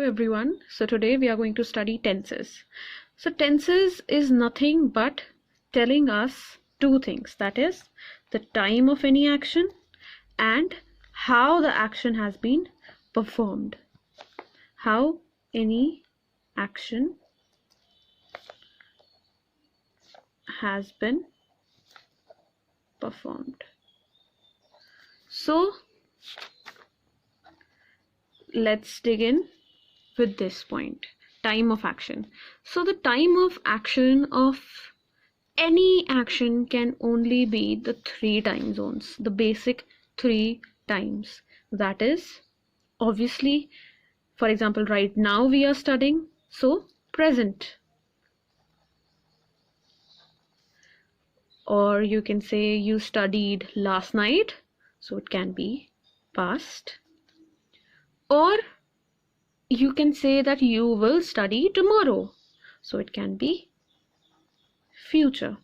everyone. So today we are going to study tenses. So tenses is nothing but telling us two things, that is the time of any action and how the action has been performed. How any action has been performed. So let's dig in with this point, time of action. So the time of action of any action can only be the three time zones, the basic three times. That is, obviously, for example, right now we are studying, so present. Or you can say you studied last night, so it can be past. Or you can say that you will study tomorrow, so it can be future.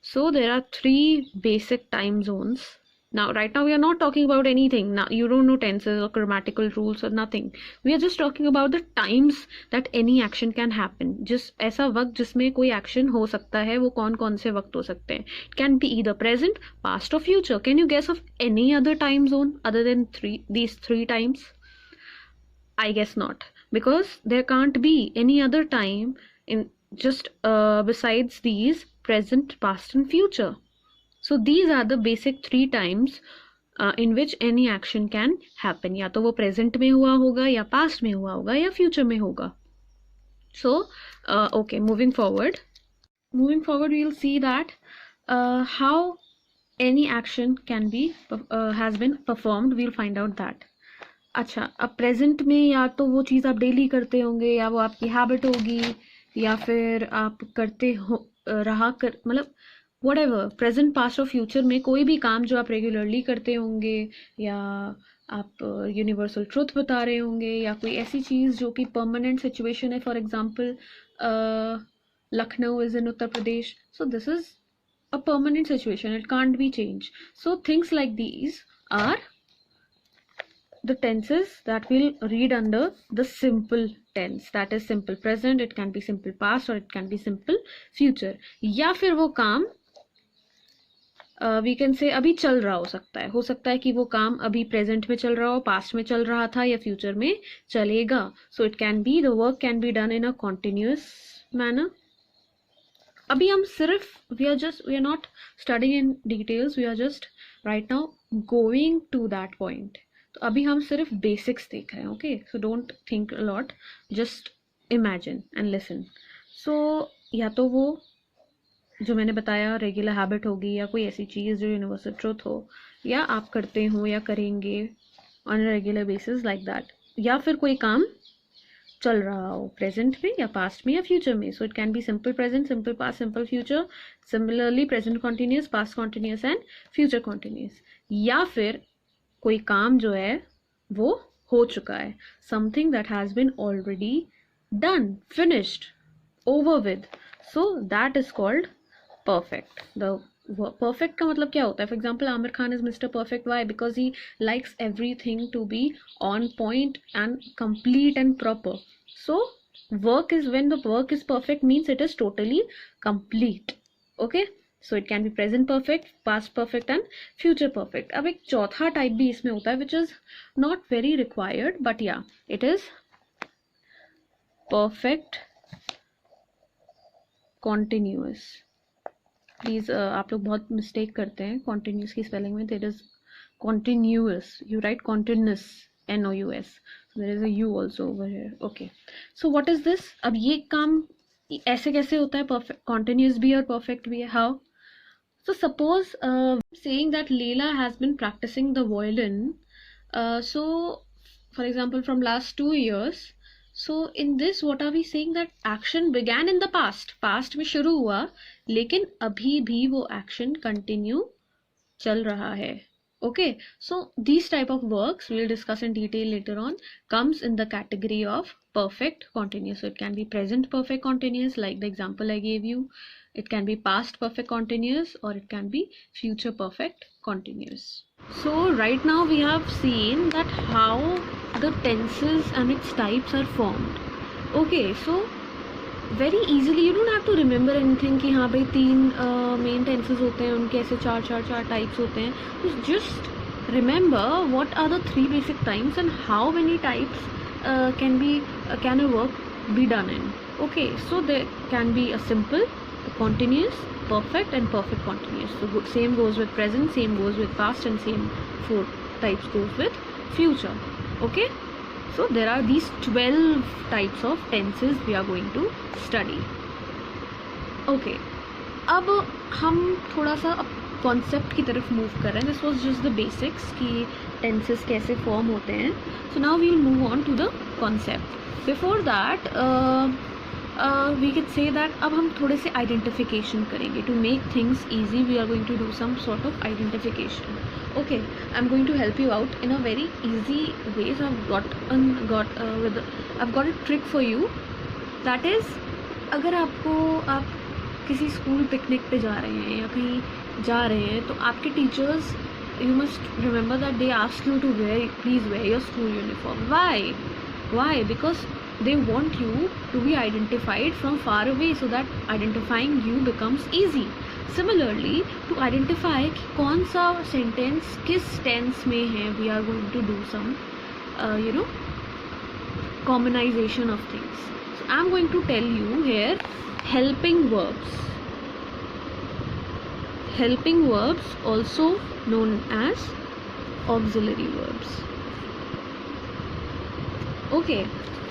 So there are three basic time zones. Now right now we are not talking about anything. Now you don't know tenses or grammatical rules or nothing. We are just talking about the times that any action can happen. जिस ऐसा वक्त जिसमें कोई action हो सकता है, वो कौन कौन से वक्त हो सकते हैं. It can be either present, past or future. Can you guess of any other time zone other than these three times? I guess not, because there can't be any other time in just besides these present, past and future. So these are the basic three times in which any action can happen. या तो वो present में हुआ होगा, या past में हुआ होगा, या future में होगा. So okay, moving forward we'll see that how any action can be has been performed. We'll find out that. अच्छा, अब प्रेजेंट में या तो वो चीज़ आप डेली करते होंगे, या वो आपकी हैबिट होगी, या फिर आप करते हो मतलब व्हाटएवर, प्रेजेंट, पास्ट और फ्यूचर में कोई भी काम जो आप रेगुलरली करते होंगे, या आप यूनिवर्सल ट्रुथ बता रहे होंगे, या कोई ऐसी चीज़ जो कि परमानेंट सिचुएशन है. For example Lucknow is in Uttar Pradesh, so this is a permanent situation, it can't be change. So things like these are the tenses that we'll read under the simple tense, that is simple present, it can be simple past or it can be simple future. या फिर वो काम we can say अभी चल रहा हो सकता है कि वो काम अभी present में चल रहा हो, past में चल रहा था, या future में चलेगा. So it can be, the work can be done in a continuous manner. अभी हम सिर्फ we are not studying in details, we are just right now going to that point. तो अभी हम सिर्फ बेसिक्स देख रहे हैं. Okay, so don't think a lot, just imagine and listen. So या तो वो जो मैंने बताया रेगुलर हैबिट होगी, या कोई ऐसी चीज़ जो यूनिवर्सल ट्रुथ हो, या आप करते हो या करेंगे on a regular basis like that, या फिर कोई काम चल रहा हो प्रेजेंट में, या पास्ट में, या फ्यूचर में. So it can be simple present, simple past, simple future, similarly present continuous, past continuous and future continuous. या फिर कोई काम जो है वो हो चुका है, something that has been already done, finished, over with. So that is called perfect. The perfect का मतलब क्या होता है? For example, Aamir Khan is mister perfect. Why? Because he likes everything to be on point and complete and proper. So work is, when the work is perfect, means it is totally complete. Okay, so it can be present perfect, past perfect and future perfect. अब एक चौथा type भी इसमें होता है which is not very required, but yeah, it is perfect continuous. Please आप लोग बहुत मिस्टेक करते हैं continuous की स्पेलिंग में. there is continuous, you write continuous, NOUS, so there is a U also over here. okay, so what is this? अब ये काम ऐसे कैसे होता है? perfect continuous भी और perfect भी है. how? So suppose saying that Leila has been practicing the violin, so for example from last 2 years. So in this, what are we saying? That action began in the past में शुरू हुआ, लेकिन अभी भी वो action continue चल रहा है. Okay, so these type of works we'll discuss in detail later on, comes in the category of perfect continuous. So it can be present perfect continuous like the example I gave you, it can be past perfect continuous, or it can be future perfect continuous. So right now we have seen that how the tenses and its types are formed. Okay, so very easily you don't have to remember anything कि हाँ भाई 3 main tenses होते हैं, उनके ऐसे चार types होते हैं. Just remember what are the 3 basic types and how many types can a verb be done in. Okay, so there can be a simple, continuous, perfect and perfect continuous. So same goes with present, same goes with past, and same 4 types goes with future. Okay, so there are these 12 types of tenses we are going to study. Okay, अब हम थोड़ा सा concept की तरफ move कर रहे हैं. This was just the basics कि टेंसेस कैसे फॉर्म होते हैं. So now we will move on to the concept. Before that we can say that अब हम थोड़े से आइडेंटिफिकेशन करेंगे. To make things easy we are going to do some sort of identification. Okay, I'm going to help you out in a very easy way. So I've got a trick for you. That is, अगर आप किसी school picnic पे जा रहे हैं या कहीं जा रहे हैं तो आपके teachers, you must remember that they ask you to please wear your school uniform. Why? Because they want you to be identified from far away so that identifying you becomes easy. Similarly, to identify कि कौन सा sentence किस tense में है, we are going to do some commonization of things. So I am going to tell you here helping verbs. Helping verbs also known as auxiliary verbs. Okay,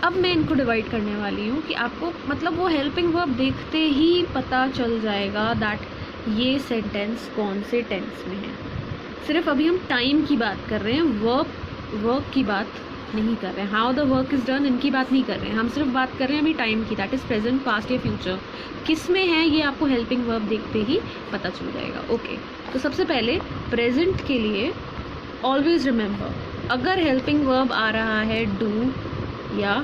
अब मैं इनको divide करने वाली हूँ कि आपको मतलब वो हेल्पिंग वर्ब देखते ही पता चल जाएगा दैट ये सेंटेंस कौन से टेंस में है. सिर्फ अभी हम टाइम की बात कर रहे हैं, वर्क की बात नहीं कर रहे हैं. How the work is done इनकी बात नहीं कर रहे हैं. हम सिर्फ बात कर रहे हैं अभी टाइम की. दैट इज़ प्रेजेंट, पास्ट या फ्यूचर. किस में है ये आपको हेल्पिंग वर्ब देखते ही पता चल जाएगा. ओके, तो सबसे पहले प्रेजेंट के लिए ऑलवेज रिमेंबर, अगर हेल्पिंग वर्ब आ रहा है डू या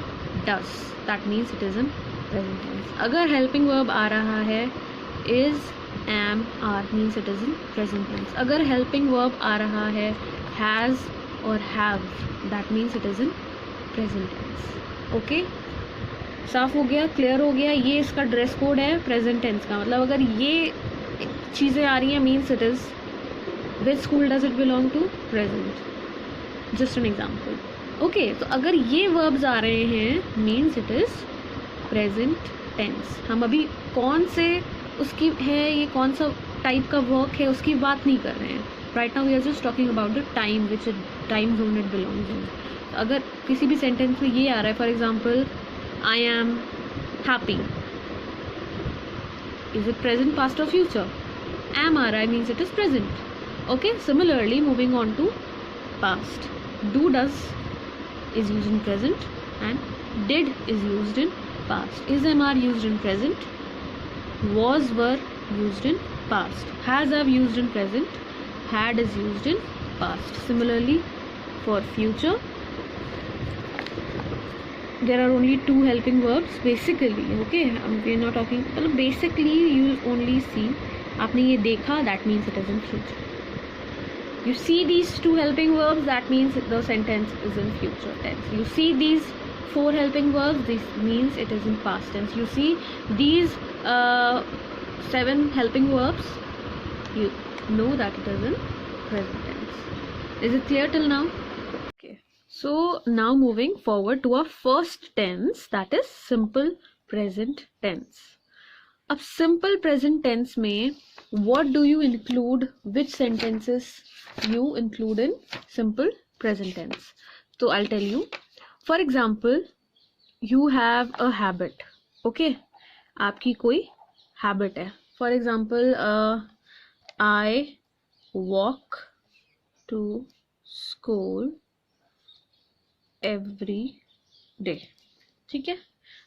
does, that means it is in present tense. अगर हेल्पिंग वर्ब आ रहा है is, am, are, means it is in present tense. अगर helping verb आ रहा है has और have, that means it is in present tense. Okay, साफ हो गया, क्लियर हो गया. ये इसका ड्रेस कोड है प्रेजेंट टेंस का. मतलब अगर ये चीज़ें आ रही हैं means it is, which school does it belong to? Present. Just an example. Okay, तो अगर ये verbs आ रहे हैं means it is present tense. हम अभी कौन से उसकी है, ये कौन सा टाइप का वर्क है उसकी बात नहीं कर रहे हैं. Right now we are just talking about the time which time zone it belongs in. अगर किसी भी सेंटेंस में ये आ रहा है, for example I am happy, is it present, past और फ्यूचर? एम आ रहा है means it is present. Okay, similarly moving on to past, do does is used in present and did is used in past. Is, am, are used in present. Was, were used in past. Has, have used in present. Had is used in past. Similarly for future there are only 2 helping verbs basically. Okay, we are not talking, मतलब basically you only see, आपने ये देखा, that means it is in future. You see these 2 helping verbs, that means the sentence is in future tense. You see these 4 helping verbs, this means it is in past tense. You see these 7 helping verbs, you know that it is in present tense. Is it clear till now? Okay, so now moving forward to our first tense, that is simple present tense. अब simple present tense में what do you include, which sentences you include in simple present tense? So I'll tell you. For example, you have a habit. Okay, आपकी कोई habit है. For example, I walk to school every day. ठीक है,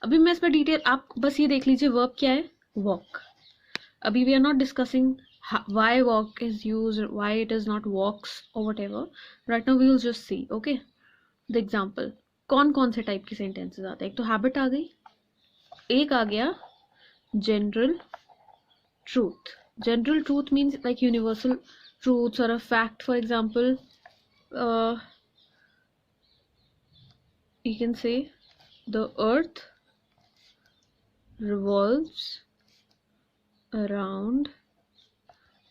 अभी मैं इसमें detail, आप बस ये देख लीजिए वर्ब क्या है, walk. अभी we are not discussing why walk is used, why it is not walks or whatever. Right now we will just see. Okay, the example. कौन कौन से टाइप के सेंटेंसेस आते हैं? एक तो हैबिट आ गई, एक आ गया general truth. General truth means like universal truths और a fact. For example you can say the earth revolves around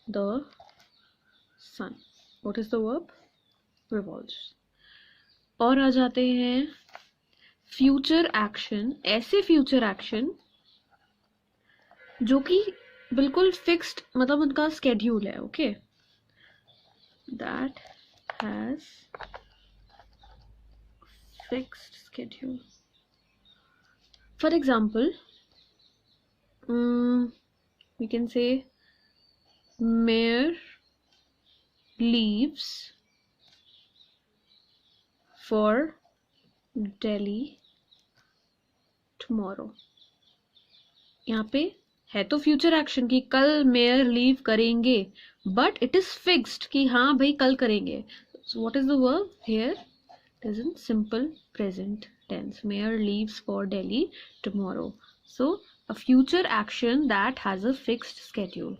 the sun. What is the verb? Revolves. और आ जाते हैं फ्यूचर एक्शन, ऐसे फ्यूचर एक्शन जो कि बिल्कुल फिक्स्ड, मतलब उनका स्केड्यूल है. Okay, that has fixed schedule. For example, we can say mayor leaves for Delhi tomorrow. यहाँ पे है तो फ्यूचर एक्शन कि कल मेयर लीव करेंगे, बट इट इज फिक्स्ड कि हाँ भाई कल करेंगे. So what is the verb here? It is in simple present tense. Mayor leaves for Delhi tomorrow. So a future action that has a fixed schedule.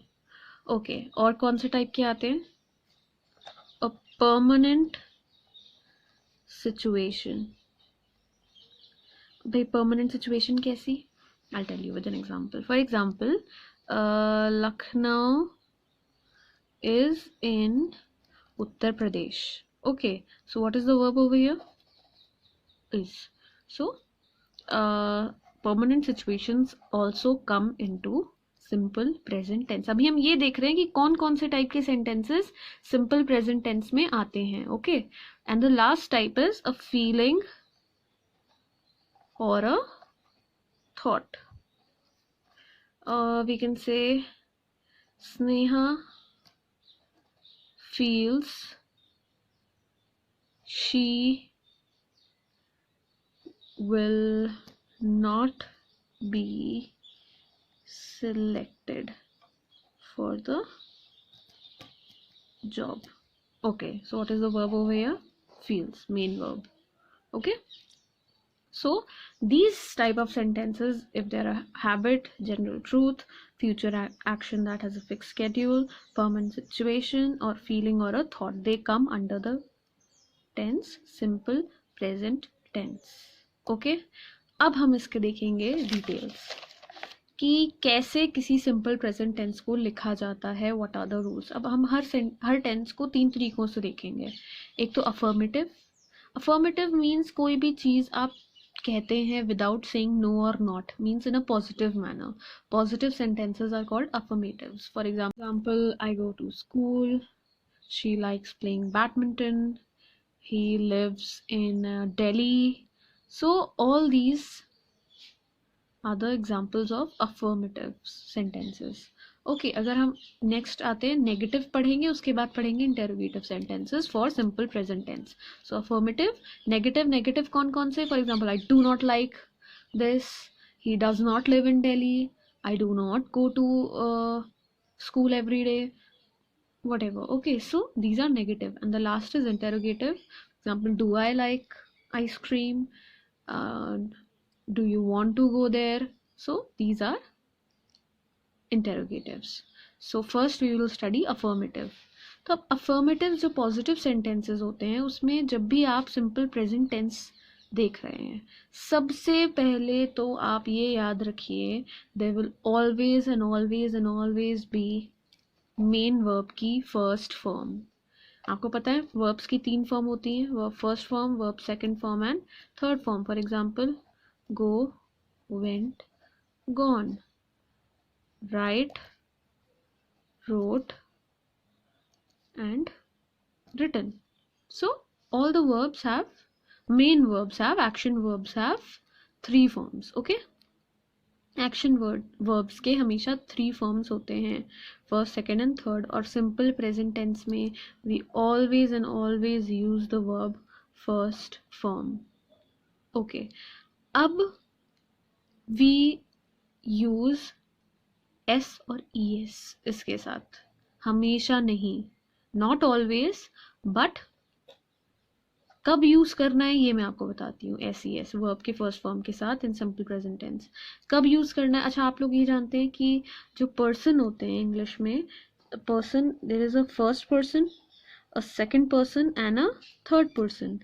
Okay, और कौन से type के आते हैं? A permanent situation. भाई परमानेंट सिचुएशन कैसी? I'll tell you with an example. For example, Lucknow is in Uttar Pradesh. Okay, so what is the verb over here? Is. So, permanent situations also come into simple present tense. अभी हम ये देख रहे हैं कि कौन कौन से टाइप के sentences simple present tense में आते हैं. Okay, and the last type is a feeling or a thought. We can say Sneha feels she will not be selected for the job. Okay, so what is the verb over here? Feels, main verb. Okay, so these type of sentences, if they're a habit, general truth, future action that has a fixed schedule, permanent situation, or feeling or a thought, they come under the tense simple present tense. Okay, अब हम इसके देखेंगे details कि कैसे किसी simple present tense को लिखा जाता है. What are the rules? अब हम हर टेंस को 3 तरीकों से देखेंगे. एक तो अफर्मेटिव. अफर्मेटिव मीन्स कोई भी चीज़ आप कहते हैं विदाउट सेइंग नो और not, means in a positive manner. Positive sentences are called affirmatives. For example, I go to school, she likes playing badminton, he lives in Delhi. So all these are the examples of affirmative sentences. Okay, अगर हम next आते हैं negative पढ़ेंगे, उसके बाद पढ़ेंगे interrogative sentences for simple present tense. So affirmative, negative कौन कौन से? For example, I do not like this, he does not live in Delhi, I do not go to school every day, whatever. Okay, so these are negative. And the last is interrogative. Example, do I like ice cream? Do you want to go there? So these are interrogatives. So first we will study affirmative. तो अब affirmative जो positive sentences होते हैं उसमें जब भी आप simple present tense देख रहे हैं, सबसे पहले तो आप ये याद रखिए, there will always and always and always be main verb की फर्स्ट फॉर्म. आपको पता है वर्ब्स की 3 फॉर्म होती हैं, verb first form, verb second form and third form. For example, go, went, gone, write, wrote and written. So all the verbs have, main verbs have, action verbs have 3 forms. Okay, action verbs के हमेशा 3 forms होते हैं, first, second and third. और simple present tense में we always and always use the verb first form. Okay, अब we use S और E S इसके साथ, हमेशा नहीं, नॉट ऑलवेज, बट कब यूज करना है ये मैं आपको बताती हूँ. एस ई एस वर्ब के फर्स्ट फॉर्म के साथ इन सिंपल प्रेजेंट टेंस कब यूज करना है. अच्छा, आप लोग ये जानते हैं कि जो पर्सन होते हैं इंग्लिश में, person, there is a first person, a second person and a third person.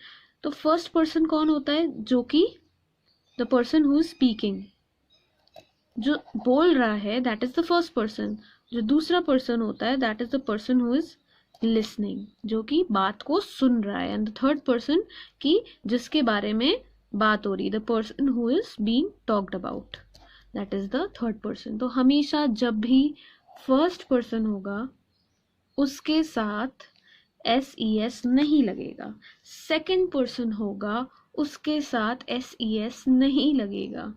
तो फर्स्ट पर्सन कौन होता है? जो कि the person who is speaking, जो बोल रहा है that is the first person. जो दूसरा पर्सन होता है that is the person who is listening, जो कि बात को सुन रहा है. एंड द थर्ड पर्सन की जिसके बारे में बात हो रही, the person who is being talked about, that is the third person. तो हमेशा जब भी फर्स्ट पर्सन होगा उसके साथ SES नहीं लगेगा. सेकंड पर्सन होगा उसके साथ SES नहीं लगेगा.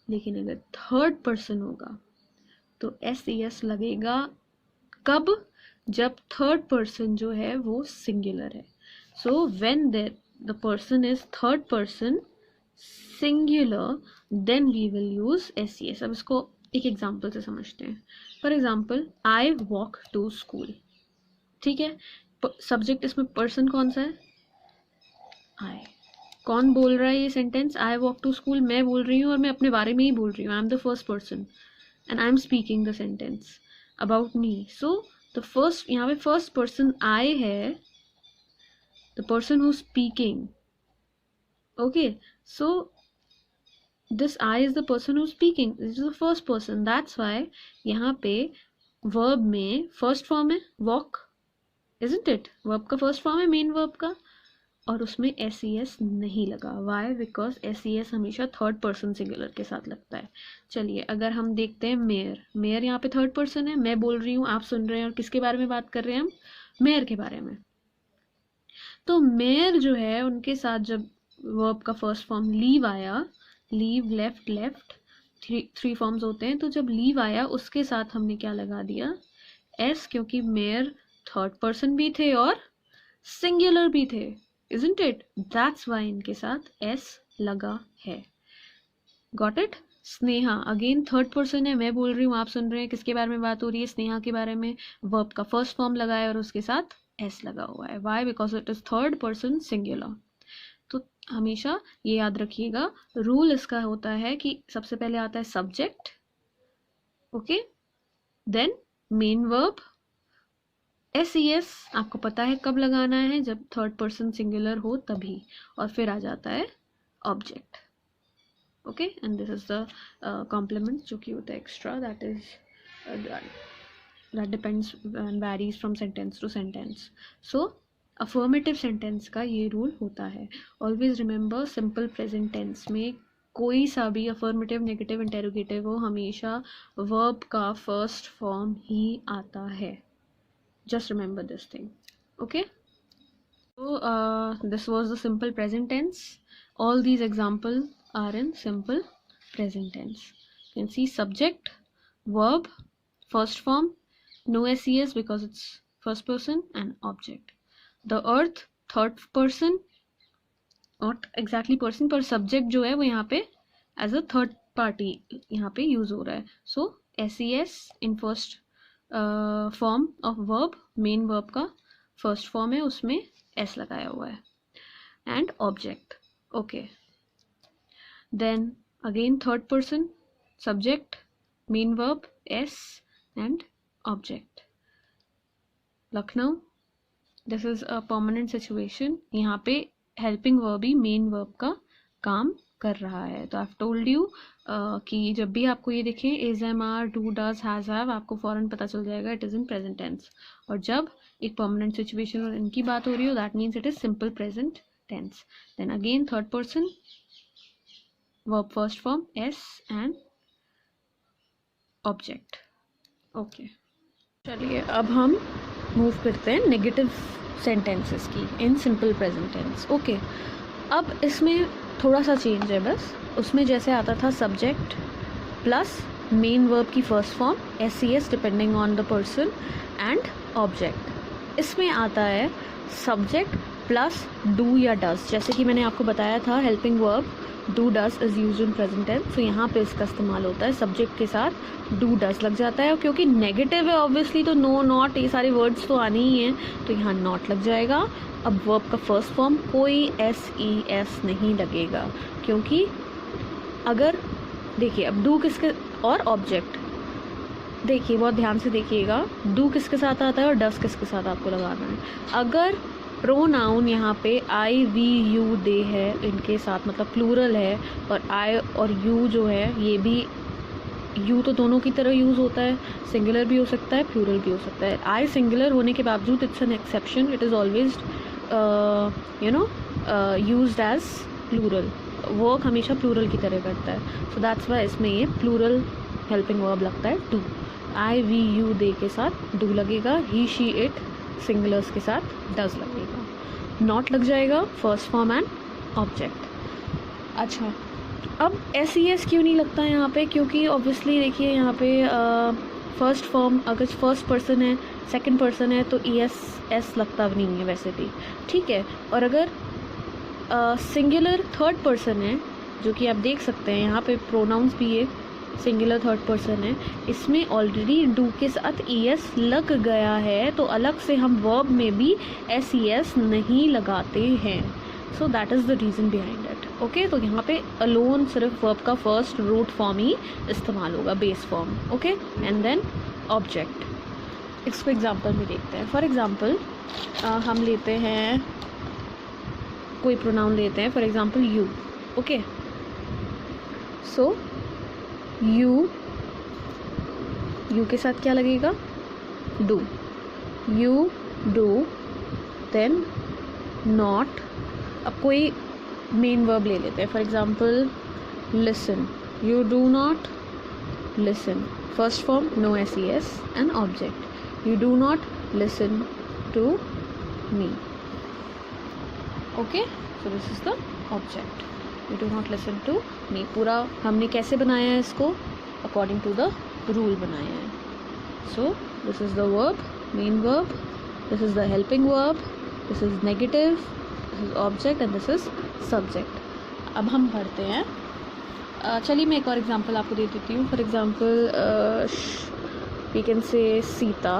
लेकिन अगर थर्ड पर्सन होगा तो SES लगेगा. कब? जब थर्ड पर्सन जो है वो सिंगुलर है. So when the person is third person singular then we will use SES. अब इसको एक एग्जांपल से समझते हैं. For example, I walk to school. ठीक है, सब्जेक्ट इसमें पर्सन कौन सा है? आई. कौन बोल रहा है ये sentence? I walk to school. मैं बोल रही हूँ और मैं अपने बारे में ही बोल रही हूँ. I am the first person and I am speaking the sentence about me. So the first, यहाँ पे फर्स्ट पर्सन आई है, the person who speaking. Okay, so this I is the person who speaking, this is the first person. That's why यहाँ पे verb में first form है walk, isn't it? Verb का first form है main verb का, और उसमें SES नहीं लगा. वाई? बिकॉज SES हमेशा थर्ड पर्सन सिंगुलर के साथ लगता है. चलिए अगर हम देखते हैं मेयर. मेयर यहाँ पे थर्ड पर्सन है, मैं बोल रही हूँ, आप सुन रहे हैं, और किसके बारे में बात कर रहे हैं हम? मेयर के बारे में. तो मेयर जो है उनके साथ जब वर्ब का फर्स्ट फॉर्म लीव आया, leave, left, left, three forms होते हैं. तो जब लीव आया उसके साथ हमने क्या लगा दिया? S, क्योंकि मेयर थर्ड पर्सन भी थे और सिंगुलर भी थे, isn't it? That's why इनके साथ S लगा है. Got it? Sneha again third person है, मैं बोल रही हूँ, आप सुन रहे हैं, किसके बारे में बात हो रही है? स्नेहा के बारे में. वर्ब का फर्स्ट फॉर्म लगा है और उसके साथ S लगा हुआ है. Why? Because it is third person singular. तो हमेशा ये याद रखिएगा, रूल इसका होता है कि सबसे पहले आता है subject, okay, then main verb. SES आपको पता है कब लगाना है? जब थर्ड पर्सन सिंगुलर हो तभी. और फिर आ जाता है object. Okay, and this is the complement जो कि होता है extra, that is that depends and varies from sentence to sentence. So affirmative sentence का ये रूल होता है. Always remember, simple present tense में कोई सा भी अफर्मेटिव, नेगेटिव, इंटेरोगेटिव हो, हमेशा वर्ब का फर्स्ट फॉर्म ही आता है. Just remember this thing. Okay, so this was the simple present tense. All these examples are in simple present tense. You can see subject, verb, first form, no SES because it's first person, and object. The earth, third person, not exactly person, पर subject जो है वो यहाँ पे as a third party यहाँ पे use हो रहा है. So SES in first form of verb, main verb का फर्स्ट फॉर्म है, उसमें S लगाया हुआ है. And object. Okay, then again third person, subject, main verb, S and object. Lucknow, this is a permanent situation. यहाँ पे हेल्पिंग वर्ब ही main verb का काम कर रहा है. तो आई हैव टोल्ड यू कि जब भी आपको ये दिखे is, am, are, do, does, has, have, आपको फौरन पता चल जाएगा it is in present tense. और जब एक परमानेंट सिचुएशन और इनकी बात हो रही हो, that means it is simple present tense. Then again third person, verb first form, S and object. Okay, चलिए अब हम मूव करते हैं नेगेटिव सेंटेंसेस की in simple present tense. Okay, अब इसमें थोड़ा सा चेंज है बस. उसमें जैसे आता था सब्जेक्ट प्लस मेन वर्ब की first form, SES depending on the person, and object. इसमें आता है सब्जेक्ट प्लस डू या डज. जैसे कि मैंने आपको बताया था helping verb do does is used in present tense. तो यहाँ पे इसका इस्तेमाल होता है, सब्जेक्ट के साथ डू डज लग जाता है. और क्योंकि नेगेटिव है ऑब्वियसली, तो नो, नॉट, ये सारे वर्ड्स तो आने ही हैं, तो यहाँ नॉट लग जाएगा. अब वर्ब का फर्स्ट फॉर्म कोई SES नहीं लगेगा, क्योंकि अगर देखिए अब डू किसके और ऑब्जेक्ट, देखिए बहुत ध्यान से देखिएगा, डू किसके साथ आता है और डस किसके साथ आपको लगाना है. अगर प्रोनाउन यहाँ पे आई वी यू दे है इनके साथ, मतलब प्लूरल है, और आई और यू जो है ये भी, यू तो दोनों की तरह यूज़ होता है, सिंगुलर भी हो सकता है प्लूरल भी हो सकता है। आई सिंगुलर होने के बावजूद it's an exception, it is always used as plural, work हमेशा प्लूरल की तरह करता है, सो दैट्स वाई इसमें ये प्लूरल हेल्पिंग वर्ब लगता है do. I we you they के साथ डू लगेगा, ही शी इट सिंगुलर्स के साथ डज लगेगा, नॉट लग जाएगा फर्स्ट फॉर्म एंड ऑब्जेक्ट। अच्छा, अब एस ई एस क्यों नहीं लगता यहाँ पे, क्योंकि ऑब्वियसली देखिए यहाँ पे फर्स्ट फॉर्म अगर फर्स्ट पर्सन है, सेकंड पर्सन है, तो ई एस लगता भी नहीं है वैसे भी, ठीक है। और अगर सिंगुलर थर्ड पर्सन है, जो कि आप देख सकते हैं यहाँ पे प्रोनाउंस भी ये सिंगुलर थर्ड पर्सन है, इसमें ऑलरेडी डू के साथ ई एस लग गया है, तो अलग से हम वर्ब में भी एस ई एस नहीं लगाते हैं, so that is the reason behind it. Okay, तो यहाँ पे अलोन सिर्फ वर्ब का फर्स्ट रूट फॉर्म ही इस्तेमाल होगा, base form, okay, and then object. इसको एग्जांपल में देखते हैं। फॉर एग्जांपल हम लेते हैं कोई प्रोनाउन लेते हैं, for example you, okay, so you के साथ क्या लगेगा, do, you do, then not. अब कोई मेन वर्ब ले लेते हैं, for example listen, you do not listen, first form no S E S and object, you do not listen to me, okay, so this is the object, you do not listen to me. पूरा हमने कैसे बनाया है इसको, according to the rule बनाया है। सो this is the verb, main verb, this is the helping verb, this is negative, this is object and this is subject. अब हम पढ़ते हैं, चलिए मैं एक और एग्जांपल आपको दे देती हूँ। फॉर एग्जांपल वी कैन से सीता,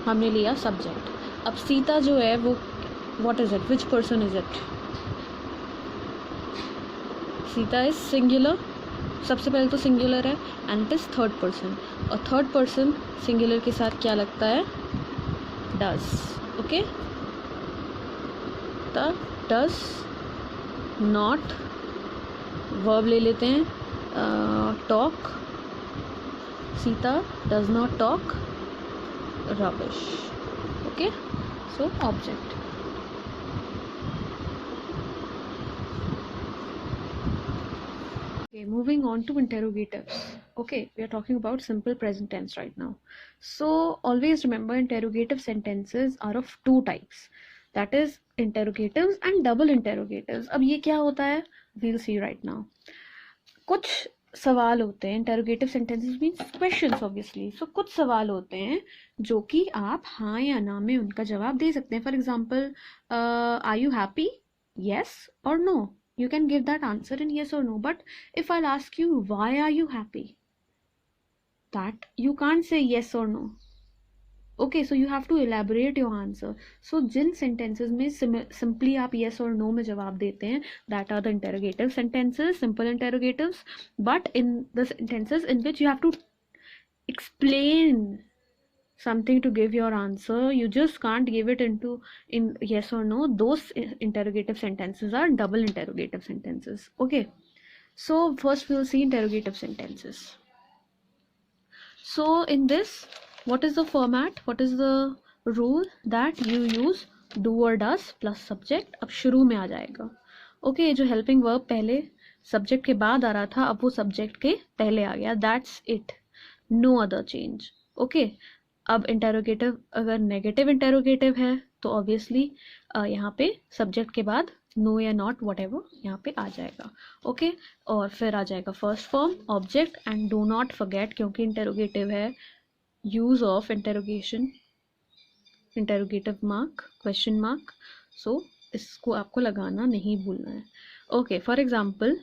हमने लिया सब्जेक्ट। अब सीता जो है वो what is it, which person is it, Sita is singular, सबसे पहले तो सिंगुलर है and it is third person, और थर्ड पर्सन सिंगुलर के साथ क्या लगता है, does, okay, does not, verb ले लेते हैं talk, Sita does not talk rubbish, okay, so object. Okay, moving on to interrogatives. Okay, we are talking about simple present tense right now. So always remember interrogative sentences are of two types. That is interrogatives and double interrogatives. अब ये क्या होता है, we'll see right now. कुछ सवाल होते हैं, interrogative sentences means questions obviously. So कुछ सवाल होते हैं जो कि आप हाँ या ना में उनका जवाब दे सकते हैं. For example, are you happy? Yes or no. You can give that answer in yes or no. But if I'll ask you, why are you happy? That you can't say yes or no. Okay, so you have to elaborate your answer. So Jin sentences में simply आप yes or no में जवाब देते हैं, that are the interrogative sentences, simple interrogatives. But in the sentences in which you have to explain something to give your answer, you just can't give it in yes or no, those interrogative sentences are double interrogative sentences. Okay, so first we'll see interrogative sentences. So in this, what is the format, what is the rule, that you use do or does plus subject. अब शुरू में आ जाएगा, okay, जो helping verb पहले subject के बाद आ रहा था, अब वो subject के पहले आ गया, that's it, no other change. okay, अब इंटेरोगेटिव अगर नेगेटिव इंटेरोगेटिव है तो ऑब्वियसली यहाँ पे सब्जेक्ट के बाद नो या नॉट वट एवर यहाँ पे आ जाएगा, ओके, और फिर आ जाएगा first form object and do not forget, क्योंकि इंटेरोगेटिव है, use of interrogation, interrogative mark, question mark, so इसको आपको लगाना नहीं भूलना है. Okay, for example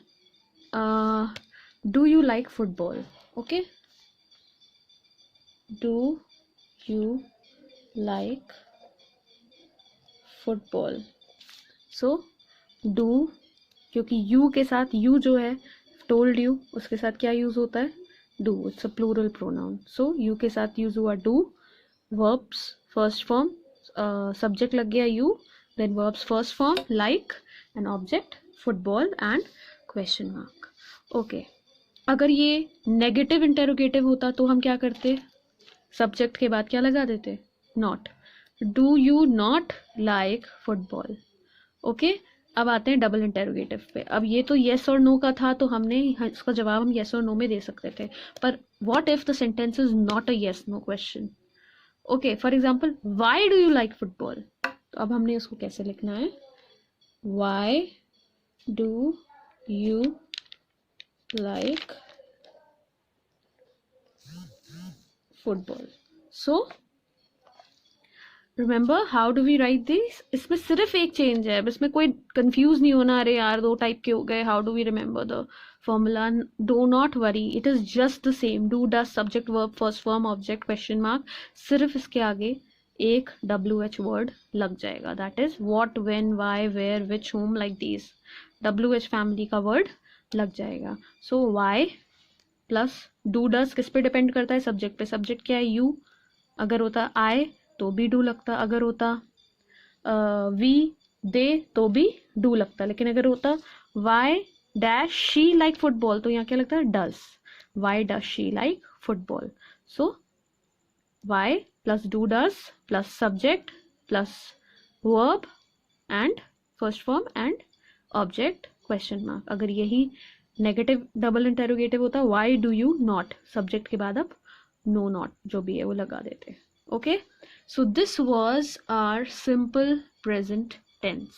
do you like football. Okay, do you like football. So do, क्योंकि you के साथ you जो है told you, उसके साथ क्या यूज होता है, do, it's a plural pronoun. So you के साथ यूज हुआ do, verbs first form subject लग गया you, then verbs first form like and object football and question mark. Okay, अगर ये नेगेटिव इंटेरोगेटिव होता तो हम क्या करते, सब्जेक्ट के बाद क्या लगा देते, not. Do you not like football. Okay, अब आते हैं डबल इंटेरोगेटिव पे. अब ये तो येस और नो का था, तो हमने इसका जवाब हम येस और नो में दे सकते थे. पर what if the sentence is not a yes no question. Okay, for example, why do you like football. तो अब हमने उसको कैसे लिखना है, why do you like football. So remember how do we write this. इसमें सिर्फ एक चेंज है, अब इसमें कोई कंफ्यूज नहीं होना, अरे यार दो टाइप के हो गए, how do we remember the formula. Do not worry, it is just the same. Do does subject verb first form object question mark. सिर्फ इसके आगे एक WH वर्ड लग जाएगा, that is what, when, why, where, which, whom, like these. WH family का word लग जाएगा. So why plus do does किस पे डिपेंड करता है, सब्जेक्ट पे. सब्जेक्ट क्या है, यू. अगर होता आई तो भी डू लगता, अगर होता वी दे तो भी डू लगता. लेकिन अगर होता why dash she like football, तो यहाँ क्या लगता है, does. Why does she like football. So why plus do does plus subject plus verb and first form and object question mark. अगर यही नेगेटिव डबल इंटेरोगेटिव होता, why do you not, subject के बाद अब नो नॉट जो भी है वो लगा देते. Okay, so this was our simple present tense.